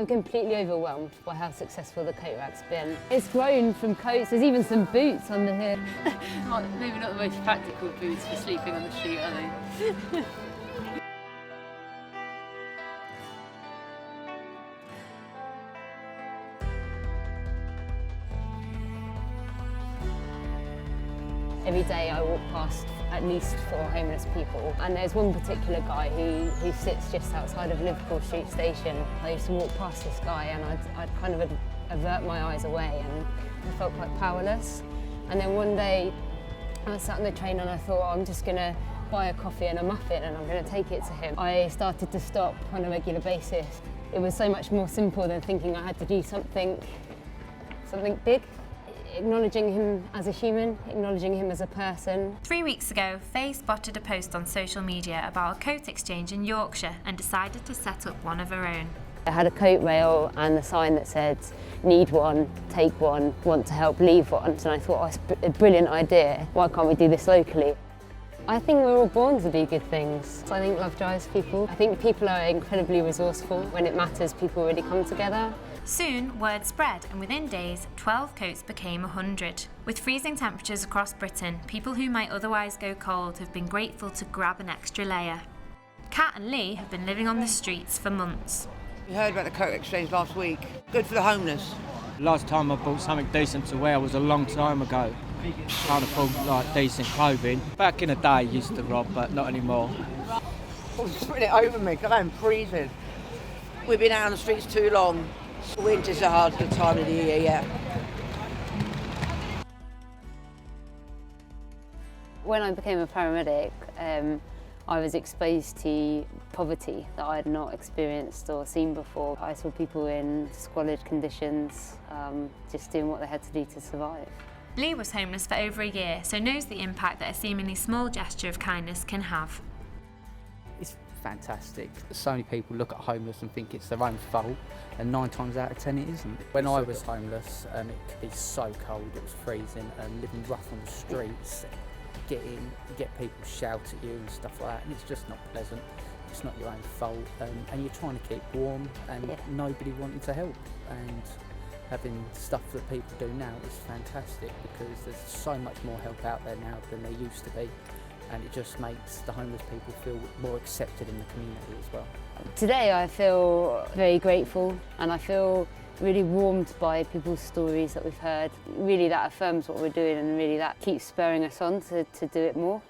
I'm completely overwhelmed by how successful the coat rack's been. It's grown from coats, there's even some boots under here. Maybe not the most practical boots for sleeping on the street, are they? Every day I walk past at least 4 homeless people, and there's one particular guy who sits just outside of Liverpool Street Station. I used to walk past this guy and I'd kind of avert my eyes away, and I felt quite powerless. And then one day I was sat on the train and I thought, I'm just going to buy a coffee and a muffin and I'm going to take it to him. I started to stop on a regular basis. It was so much more simple than thinking I had to do something big. Acknowledging him as a human, acknowledging him as a person. 3 weeks ago, Faye spotted a post on social media about a coat exchange in Yorkshire and decided to set up one of her own. I had a coat rail and a sign that said, need one, take one, want to help, leave one. And I thought, oh, it's a brilliant idea. Why can't we do this locally? I think we're all born to do good things. I think love drives people. I think people are incredibly resourceful. When it matters, people really come together. Soon, word spread, and within days, 12 coats became 100. With freezing temperatures across Britain, people who might otherwise go cold have been grateful to grab an extra layer. Kat and Lee have been living on the streets for months. We heard about the coat exchange last week. Good for the homeless. Last time I bought something decent to wear was a long time ago. Can't afford like decent clothing. Back in the day, I used to rob, but not anymore. Oh, it's putting it over me, because I'm freezing. We've been out on the streets too long. Winter's the hardest time of the year, yeah. When I became a paramedic, I was exposed to poverty that I had not experienced or seen before. I saw people in squalid conditions, just doing what they had to do to survive. Lee was homeless for over a year, so knows the impact that a seemingly small gesture of kindness can have. It's fantastic. So many people look at homeless and think it's their own fault, and 9 times out of 10 it isn't. When I was homeless, it could be so cold, it was freezing, and living rough on the streets, you get people shout at you and stuff like that, and it's just not pleasant. It's not your own fault, and you're trying to keep warm, and nobody wanting to help. And having stuff that people do now is fantastic, because there's so much more help out there now than there used to be. And it just makes the homeless people feel more accepted in the community as well. Today I feel very grateful, and I feel really warmed by people's stories that we've heard. Really that affirms what we're doing, and really that keeps spurring us on to do it more.